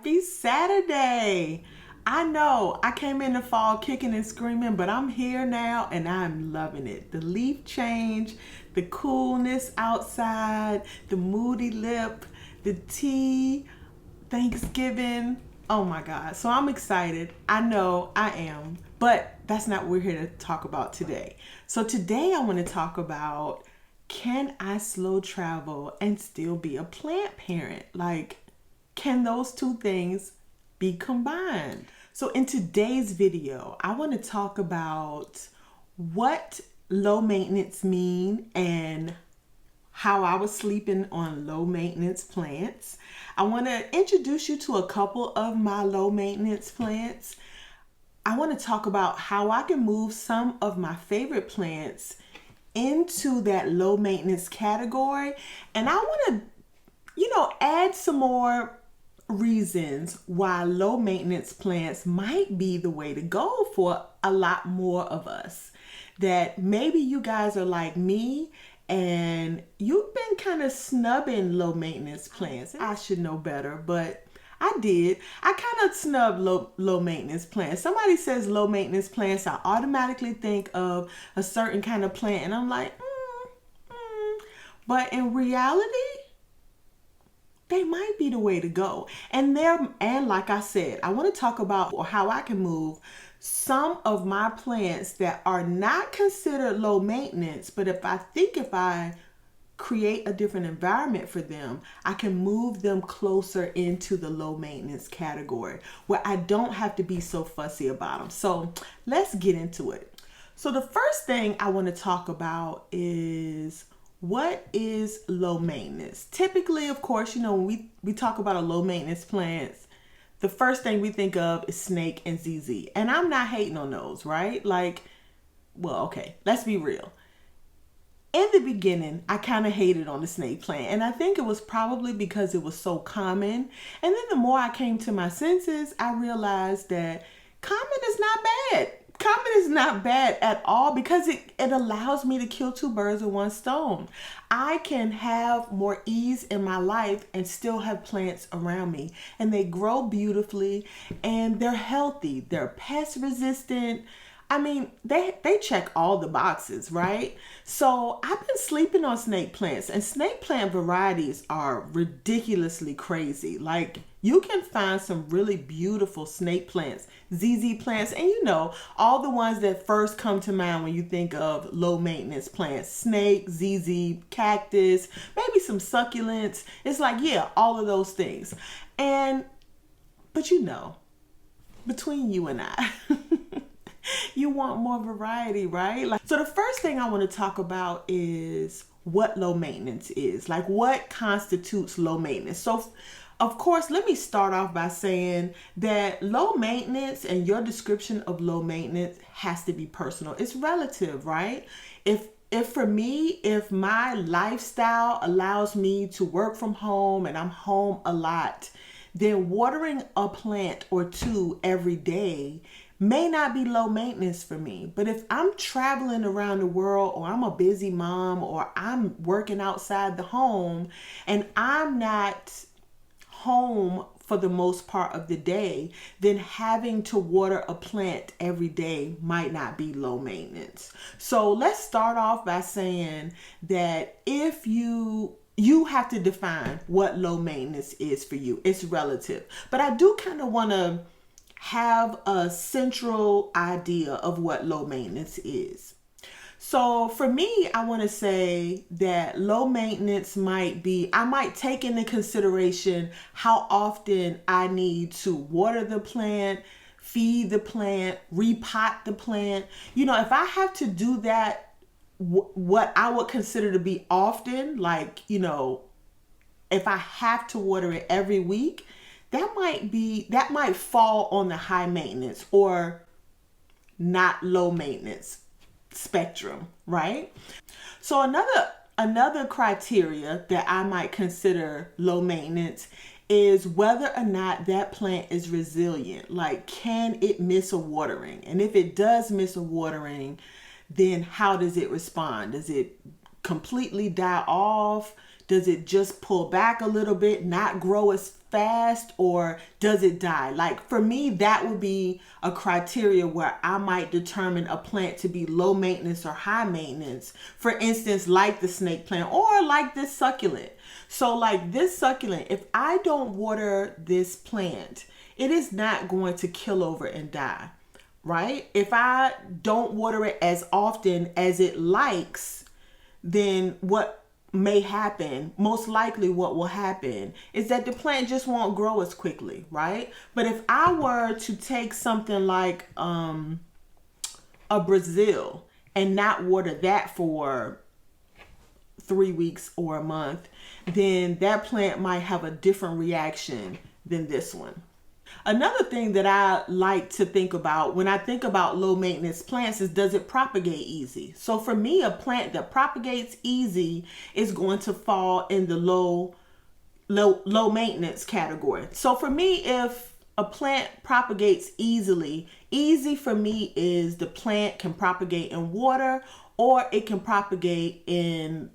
Happy Saturday. I know I came in the fall kicking and screaming, but I'm here now and I'm loving it. The leaf change, the coolness outside, the moody lip, the tea, Thanksgiving. Oh my God. So I'm excited. I know I am, but that's not what we're here to talk about today. So today I want to talk about, can I slow travel and still be a plant parent? Like, can those two things be combined? So in today's video, I want to talk about what low maintenance mean and how I was sleeping on low maintenance plants. I want to introduce you to a couple of my low maintenance plants. I want to talk about how I can move some of my favorite plants into that low maintenance category. And I want to, add some more reasons why low maintenance plants might be the way to go for a lot more of us. That maybe you guys are like me and you've been kind of snubbing low maintenance plants. I should know better, but I did. I kind of snub low maintenance plants. Somebody says low maintenance plants, I automatically think of a certain kind of plant and I'm like, But in reality, they might be the way to go. And like I said, I want to talk about how I can move some of my plants that are not considered low maintenance, but if I create a different environment for them, I can move them closer into the low maintenance category where I don't have to be so fussy about them. So let's get into it. So the first thing I want to talk about is, what is low maintenance? Typically, of course, when we talk about a low maintenance plants, the first thing we think of is snake and ZZ. And I'm not hating on those, right? Okay, let's be real. In the beginning, I kind of hated on the snake plant. And I think it was probably because it was so common. And then the more I came to my senses, I realized that common is not bad. Common is not bad at all because it allows me to kill two birds with one stone. I can have more ease in my life and still have plants around me, and they grow beautifully and they're healthy. They're pest resistant. I mean, they check all the boxes, right? So I've been sleeping on snake plants, and snake plant varieties are ridiculously crazy. Like, you can find some really beautiful snake plants, ZZ plants, and all the ones that first come to mind when you think of low maintenance plants: snake, ZZ, cactus, maybe some succulents. It's like, yeah, all of those things. But between you and I, you want more variety, right? So the first thing I want to talk about is what low maintenance is. Like, what constitutes low maintenance? So of course, let me start off by saying that low maintenance and your description of low maintenance has to be personal. It's relative, right? If for me, if my lifestyle allows me to work from home and I'm home a lot, then watering a plant or two every day may not be low maintenance for me. But if I'm traveling around the world, or I'm a busy mom, or I'm working outside the home and I'm not home for the most part of the day, then having to water a plant every day might not be low maintenance. So let's start off by saying that if you have to define what low maintenance is for you. It's relative. But I do kind of want to have a central idea of what low maintenance is. So for me, I want to say that low maintenance I might take into consideration how often I need to water the plant, feed the plant, repot the plant. If I have to do that, what I would consider to be often, if I have to water it every week, that might fall on the high maintenance or not low maintenance spectrum, right? So another criteria that I might consider low maintenance is whether or not that plant is resilient. Like, can it miss a watering? And if it does miss a watering, then how does it respond? Does it completely die off? Does it just pull back a little bit, not grow as fast or does it die? Like for me, that would be a criteria where I might determine a plant to be low maintenance or high maintenance. For instance, like the snake plant or like this succulent. So like this succulent, if I don't water this plant, it is not going to kill over and die, right? If I don't water it as often as it likes, then what may happen, most likely what will happen is that the plant just won't grow as quickly, right? But if I were to take something like a Brazil and not water that for 3 weeks or a month, then that plant might have a different reaction than this one. Another thing that I like to think about when I think about low maintenance plants is, does it propagate easy? So for me, a plant that propagates easy is going to fall in the low maintenance category. So for me, if a plant propagates easily, easy for me is the plant can propagate in water, or it can propagate in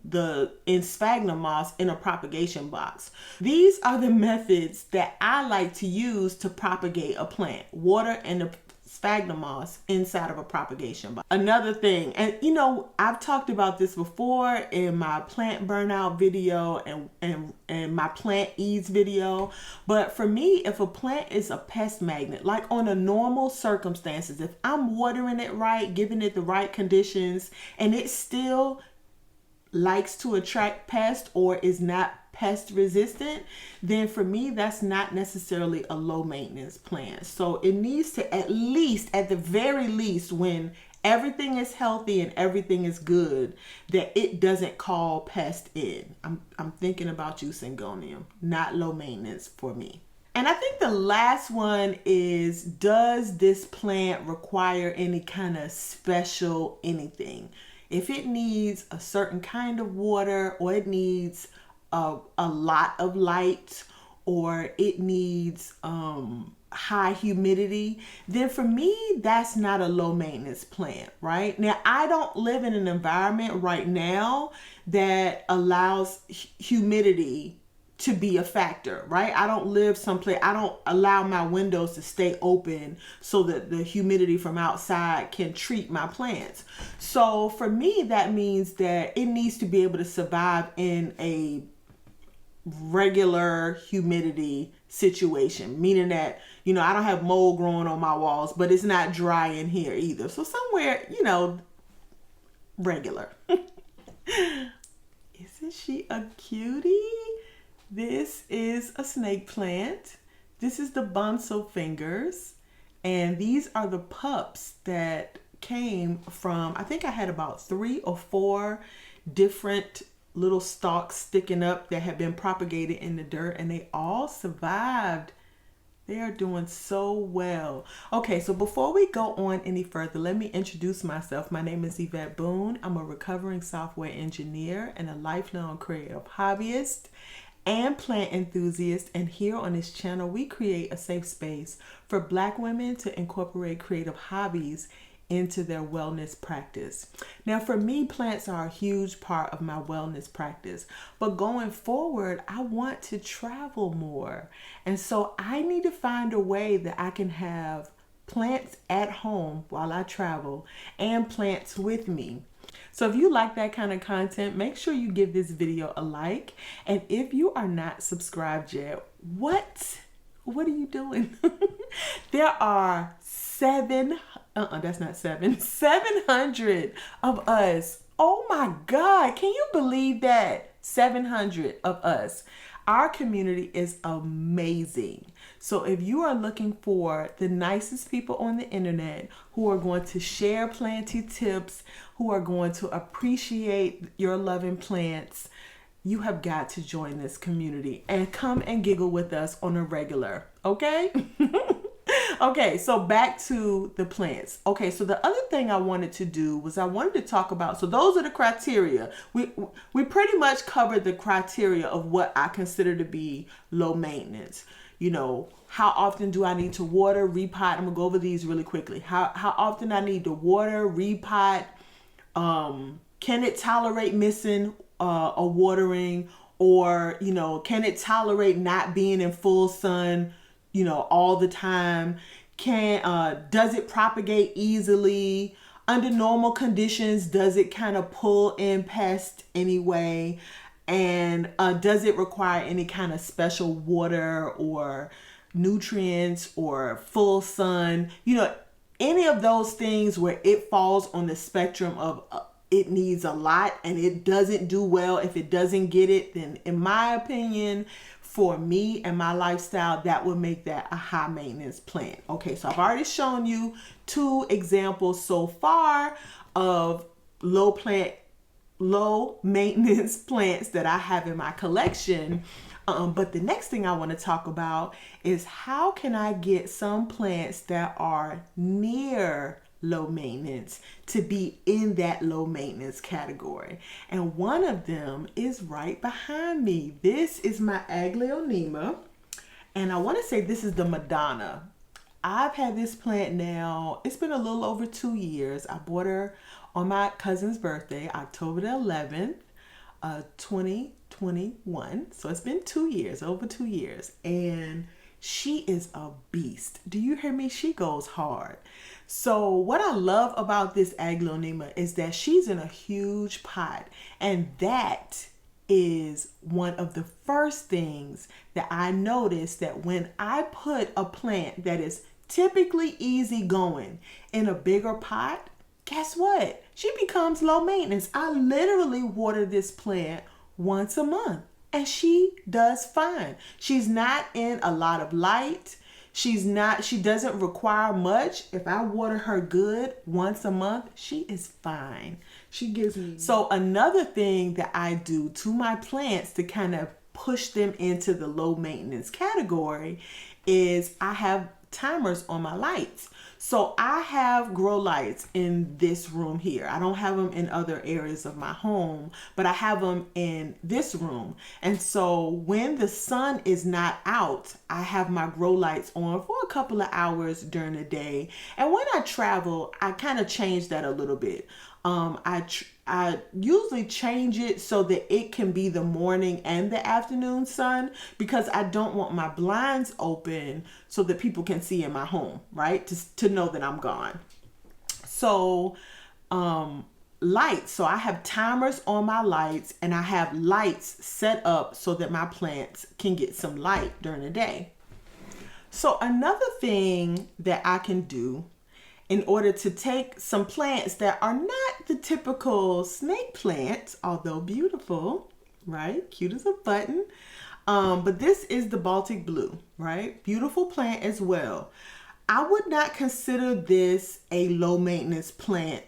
sphagnum moss in a propagation box. These are the methods that I like to use to propagate a plant: water and the sphagnum moss inside of a propagation box. Another thing, and you know, I've talked about this before in my plant burnout video and my plant ease video, but for me, if a plant is a pest magnet, like on a normal circumstances, if I'm watering it right, giving it the right conditions, and it still likes to attract pests or is not pest resistant, then for me, that's not necessarily a low maintenance plant. So it needs to at the very least, when everything is healthy and everything is good, that it doesn't call pest in. I'm thinking about you, Syngonium, not low maintenance for me. And I think the last one is, does this plant require any kind of special anything? If it needs a certain kind of water, or it needs a lot of light, or it needs high humidity, then for me, that's not a low maintenance plant, right? Now, I don't live in an environment right now that allows humidity to be a factor, right? I don't live someplace, I don't allow my windows to stay open so that the humidity from outside can treat my plants. So for me, that means that it needs to be able to survive in a regular humidity situation, meaning that, you know, I don't have mold growing on my walls, but it's not dry in here either. So somewhere, you know, regular. Isn't she a cutie? This is a snake plant. This is the bonsal fingers. And these are the pups that came from, I think I had about 3 or 4 different little stalks sticking up that had been propagated in the dirt, and they all survived. They are doing so well. Okay, so before we go on any further, let me introduce myself. My name is Yvette Boone. I'm a recovering software engineer and a lifelong creative hobbyist and plant enthusiast, and here on this channel we create a safe space for Black women to incorporate creative hobbies into their wellness practice. Now for me, plants are a huge part of my wellness practice, but going forward, I want to travel more, and so I need to find a way that I can have plants at home while I travel and plants with me. So if you like that kind of content, make sure you give this video a like. And if you are not subscribed yet, what are you doing? There are 700 of us. Oh my God, can you believe that? 700 of us. Our community is amazing. So if you are looking for the nicest people on the internet who are going to share planty tips, who are going to appreciate your loving plants, you have got to join this community and come and giggle with us on a regular, okay? Okay, so back to the plants. Okay, so the other thing I wanted to do was I wanted to talk about, so those are the criteria. We pretty much covered the criteria of what I consider to be low maintenance. You know, how often do I need to water, repot? I'm gonna go over these really quickly. How often I need to water, repot, can it tolerate missing a watering, Or, you know, can it tolerate not being in full sun, you know, all the time? Does it propagate easily? Under normal conditions, does it kind of pull in pests anyway? And does it require any kind of special water or nutrients or full sun? You know, any of those things where it falls on the spectrum of it needs a lot and it doesn't do well. If it doesn't get it, then in my opinion, for me and my lifestyle, that would make that a high maintenance plant. Okay, so I've already shown you 2 examples so far of low maintenance plants that I have in my collection. But the next thing I want to talk about is how can I get some plants that are near low maintenance to be in that low maintenance category. And one of them is right behind me. This is my AGLAONEMA, and I want to say this is the Madonna. I've had this plant now, it's been a little over 2 years. I bought her on my cousin's birthday, October the 11th, 2021. So it's been 2 years, over 2 years. And she is a beast. Do you hear me? She goes hard. So what I love about this AGLAONEMA is that she's in a huge pot. And that is one of the first things that I noticed, that when I put a plant that is typically easy going in a bigger pot, guess what? She becomes low maintenance. I literally water this plant once a month and she does fine. She's not in a lot of light. She doesn't require much. If I water her good once a month, she is fine. She gives me. So another thing that I do to my plants to kind of push them into the low maintenance category is I have timers on my lights. So I have grow lights in this room here. I don't have them in other areas of my home, but I have them in this room. And so when the sun is not out, I have my grow lights on for a couple of hours during the day. And when I travel, I kind of change that a little bit. I usually change it so that it can be the morning and the afternoon sun, because I don't want my blinds open so that people can see in my home, right? To know that I'm gone. So, lights. So I have timers on my lights and I have lights set up so that my plants can get some light during the day. So another thing that I can do in order to take some plants that are not the typical snake plants, although beautiful, right? Cute as a button. But this is the Baltic Blue, right? Beautiful plant as well. I would not consider this a low maintenance plant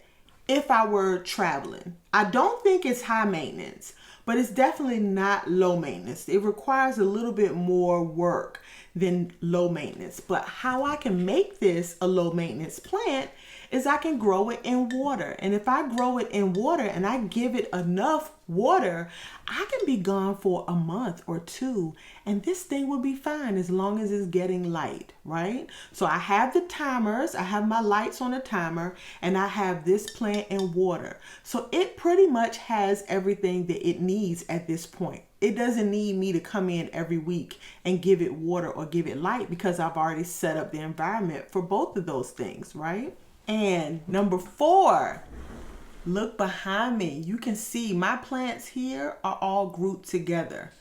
if I were traveling. I don't think it's high maintenance, but it's definitely not low maintenance. It requires a little bit more work than low maintenance. But how I can make this a low maintenance plant is I can grow it in water. And if I grow it in water and I give it enough water, I can be gone for a month or 2 and this thing will be fine as long as it's getting light, right? So I have the timers, I have my lights on the timer, and I have this plant in water. So it pretty much has everything that it needs at this point. It doesn't need me to come in every week and give it water or give it light because I've already set up the environment for both of those things, right? And number 4, look behind me. You can see my plants here are all grouped together.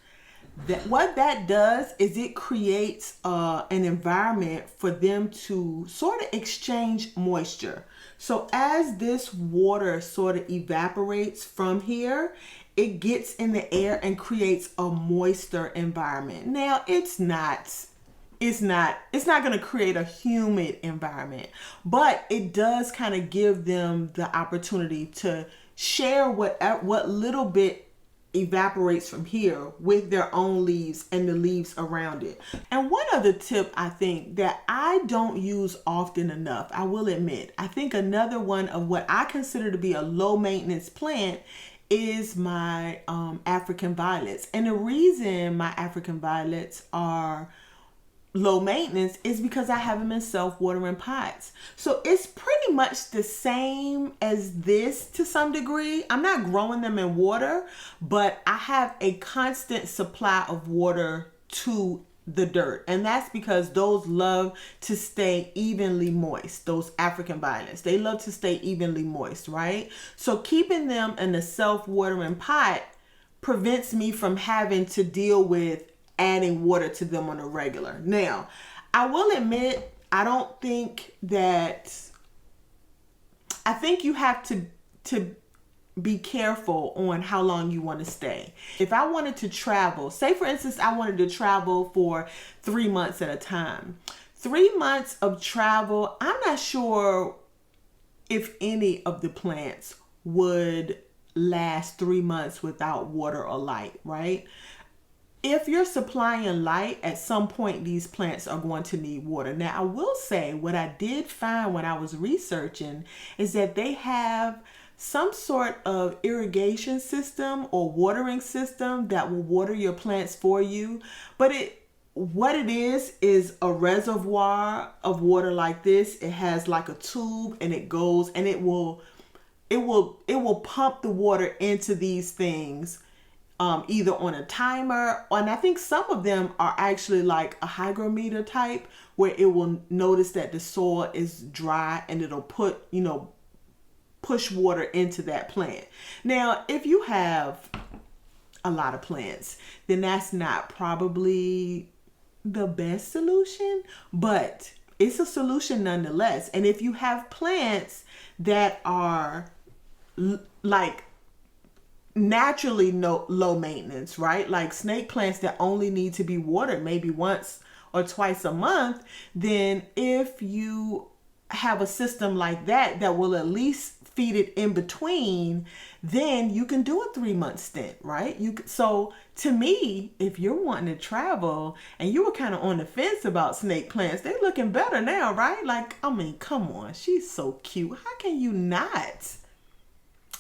What that does is it creates an environment for them to sort of exchange moisture. So as this water sort of evaporates from here, it gets in the air and creates a moister environment. Now it's not going to create a humid environment, but it does kind of give them the opportunity to share what little bit evaporates from here with their own leaves and the leaves around it. And one other tip I think that I don't use often enough, I will admit, I think another one of what I consider to be a low maintenance plant is my African violets. And the reason my African violets are low maintenance is because I have them in self-watering pots. So it's pretty much the same as this to some degree. I'm not growing them in water, but I have a constant supply of water to the dirt. And that's because those love to stay evenly moist. Those African violets, they love to stay evenly moist, right? So keeping them in a self-watering pot prevents me from having to deal with adding water to them on a regular. Now, I will admit, I don't think that, I think you have to be careful on how long you want to stay. If I wanted to travel, say for instance, I wanted to travel for 3 months at a time. 3 months of travel, I'm not sure if any of the plants would last 3 months without water or light, right? If you're supplying light, at some point these plants are going to need water. Now, I will say what I did find when I was researching is that they have some sort of irrigation system or watering system that will water your plants for you. But what it is a reservoir of water like this. It has like a tube and it goes and it will pump the water into these things. Either on a timer, and I think some of them are actually like a hygrometer type where it will notice that the soil is dry and it'll push water into that plant. Now, if you have a lot of plants, then that's not probably the best solution, but it's a solution nonetheless. And if you have plants that are like naturally low maintenance, right? Like snake plants that only need to be watered maybe once or twice a month, then if you have a system like that that will at least feed it in between, then you can do a 3-month stint, right? So to me, if you're wanting to travel and you were kind of on the fence about snake plants, they're looking better now, right? Like, I mean, come on, she's so cute. How can you not?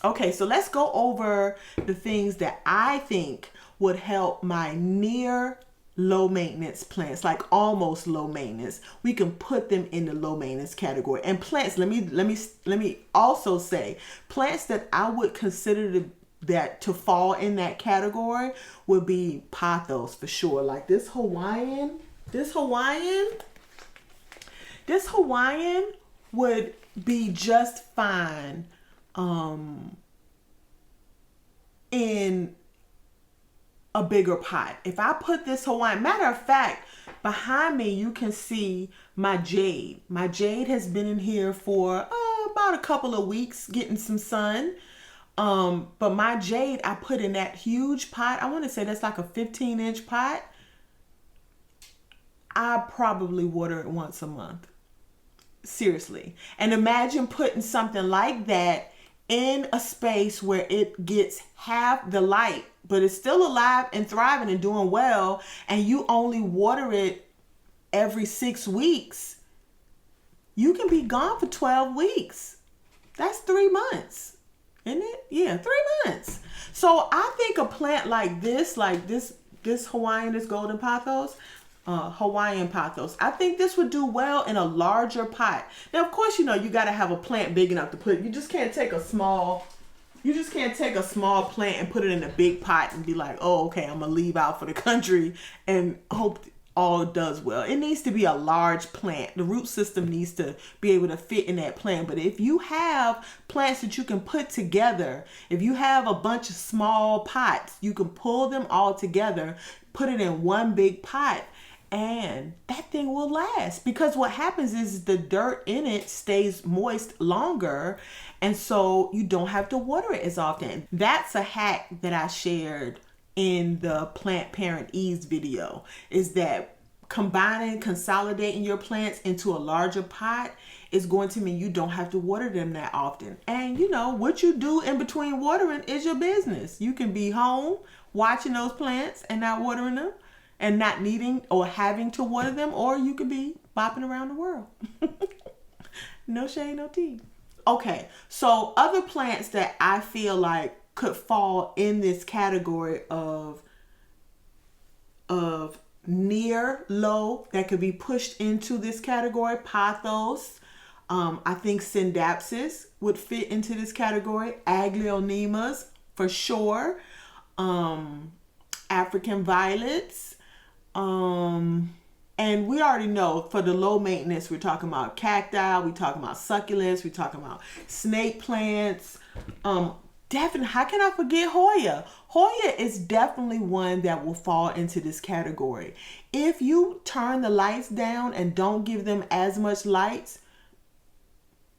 Okay, so let's go over the things that I think would help my near low maintenance plants, like almost low maintenance. We can put them in the low maintenance category. And plants, let me also say, plants that I would consider to fall in that category would be pothos for sure. Like this Hawaiian would be just fine in a bigger pot. If I put this Hawaiian, matter of fact, behind me you can see my jade. My jade has been in here for about a couple of weeks getting some sun. But my jade I put in that huge pot. I want to say that's like a 15-inch pot. I probably water it once a month. Seriously. And imagine putting something like that in a space where it gets half the light, but it's still alive and thriving and doing well, and you only water it every 6 weeks. You can be gone for 12 weeks. That's 3 months, isn't it? Yeah, 3 months. So I think a plant like this Hawaiian, this golden pothos, Hawaiian pothos, I think this would do well in a larger pot. Now, of course, you got to have a plant big enough to put. You just can't take a small plant and put it in a big pot and be like, oh, okay, I'm gonna leave out for the country and hope all does well. It needs to be a large plant. The root system needs to be able to fit in that plant. But if you have plants that you can put together, if you have a bunch of small pots, you can pull them all together, put it in one big pot, and that thing will last. Because what happens is the dirt in it stays moist longer, and so you don't have to water it as often. That's a hack that I shared in the Plant Parent Ease video, is that consolidating your plants into a larger pot is going to mean you don't have to water them that often. And what you do in between watering is your business. You can be home watching those plants and not watering them, and not needing or having to water them, or you could be bopping around the world. No shade, no tea. Okay, so other plants that I feel like could fall in this category of near low that could be pushed into this category. Pothos. I think Syndapsis would fit into this category. Aglaonemas for sure. African violets. And we already know for the low maintenance, we're talking about cacti, we're talking about succulents, we're talking about snake plants. Definitely, how can I forget Hoya? Hoya is definitely one that will fall into this category. If you turn the lights down and don't give them as much lights,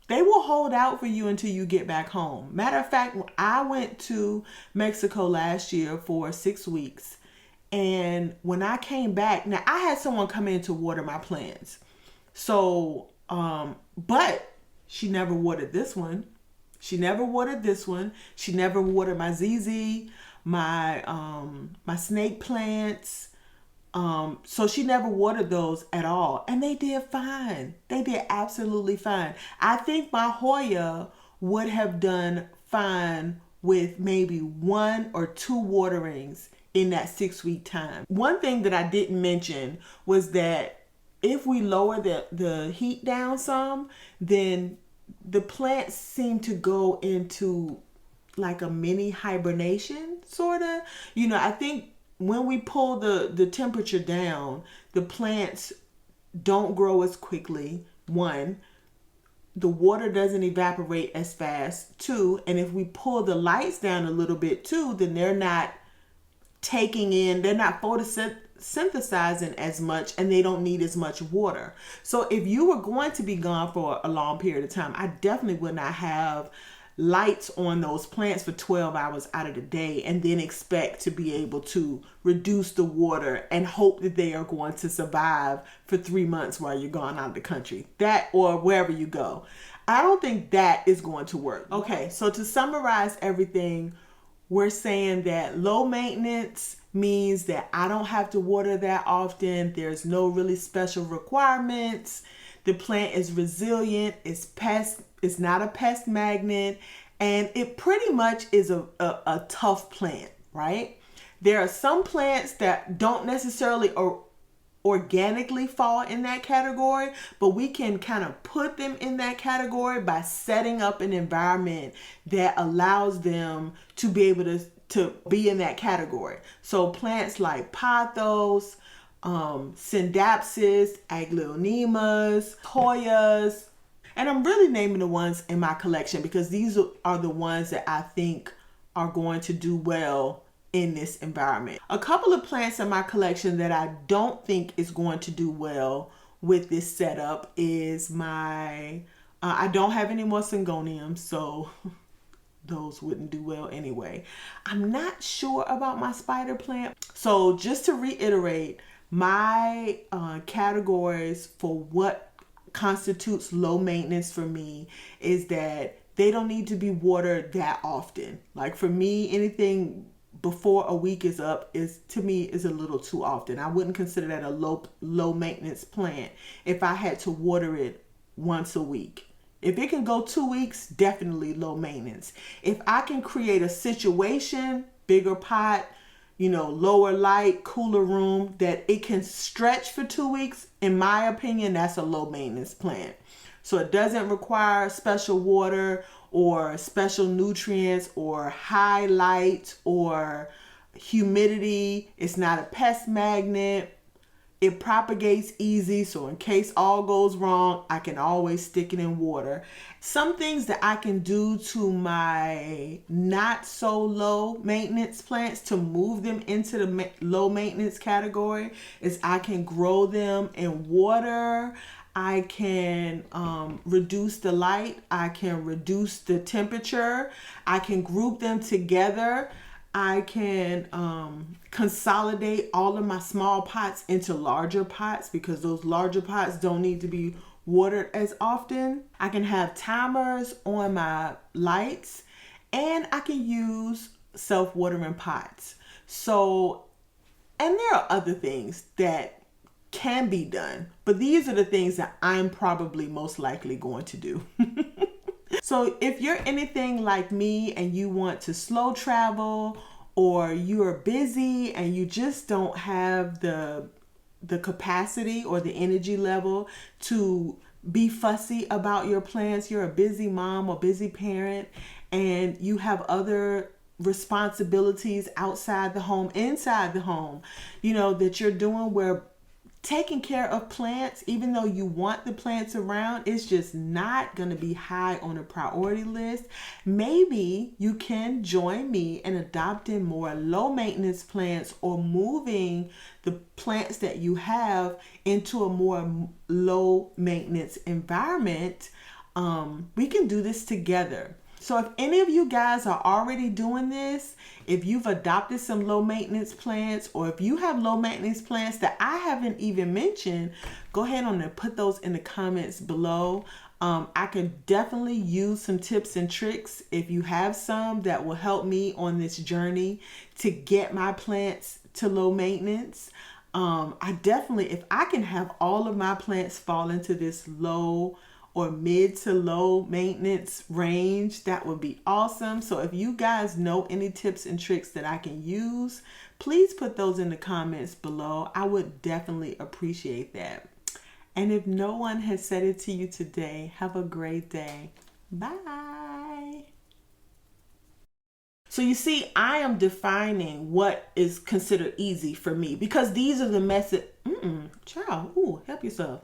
they will hold out for you until you get back home. Matter of fact, I went to Mexico last year for 6 weeks. And when I came back, now I had someone come in to water my plants. So, but she never watered this one. She never watered this one. She never watered my ZZ, my snake plants. So she never watered those at all. And they did fine. They did absolutely fine. I think my Hoya would have done fine with maybe 1 or 2 waterings in that 6 week time. One thing that I didn't mention was that if we lower the heat down some, then the plants seem to go into like a mini hibernation, sort of. You know, I think when we pull the temperature down, the plants don't grow as quickly. 1, the water doesn't evaporate as fast. 2, and if we pull the lights down a little bit too, then they're not they're not photosynthesizing as much, and they don't need as much water. So if you were going to be gone for a long period of time, I definitely would not have lights on those plants for 12 hours out of the day and then expect to be able to reduce the water and hope that they are going to survive for 3 months while you're gone out of the country, that or wherever you go. I don't think that is going to work. Okay, so to summarize everything, we're saying that low maintenance means that I don't have to water that often. There's no really special requirements. The plant is resilient. It's not a pest magnet. And it pretty much is a tough plant, right? There are some plants that don't necessarily organically fall in that category, but we can kind of put them in that category by setting up an environment that allows them to be able to be in that category. So plants like pothos, Syndapsis, Aglaonemas, Hoyas, and I'm really naming the ones in my collection because these are the ones that I think are going to do well in this environment. A couple of plants in my collection that I don't think is going to do well with this setup is my, I don't have any more Syngoniums, so those wouldn't do well anyway. I'm not sure about my spider plant. So just to reiterate, my categories for what constitutes low maintenance for me is that they don't need to be watered that often. Like for me, anything before a week is up is a little too often. I wouldn't consider that a low maintenance plant if I had to water it once a week. If it can go 2 weeks, definitely low maintenance. If I can create a situation, bigger pot, lower light, cooler room, that it can stretch for 2 weeks, in my opinion, that's a low maintenance plant. So it doesn't require special water or special nutrients or high light or humidity. It's not a pest magnet. It propagates easy, so in case all goes wrong, I can always stick it in water. Some things that I can do to my not so low maintenance plants to move them into the low maintenance category is I can grow them in water. I can reduce the light. I can reduce the temperature. I can group them together. I can consolidate all of my small pots into larger pots because those larger pots don't need to be watered as often. I can have timers on my lights, and I can use self-watering pots. So, and there are other things that can be done, but these are the things that I'm probably most likely going to do. So if you're anything like me and you want to slow travel, or you're busy and you just don't have the the capacity or the energy level to be fussy about your plants. You're a busy mom or busy parent, and you have other responsibilities outside the home, inside the home, that you're doing, where taking care of plants, even though you want the plants around, it's just not going to be high on a priority list. Maybe you can join me in adopting more low maintenance plants, or moving the plants that you have into a more low maintenance environment. We can do this together. So if any of you guys are already doing this, if you've adopted some low maintenance plants, or if you have low maintenance plants that I haven't even mentioned, go ahead and put those in the comments below. I can definitely use some tips and tricks if you have some that will help me on this journey to get my plants to low maintenance. I definitely, if I can have all of my plants fall into this low or mid to low maintenance range, that would be awesome. So if you guys know any tips and tricks that I can use, please put those in the comments below. I would definitely appreciate that. And if no one has said it to you today, have a great day. Bye. So you see, I am defining what is considered easy for me, because these are the methods. Child, help yourself.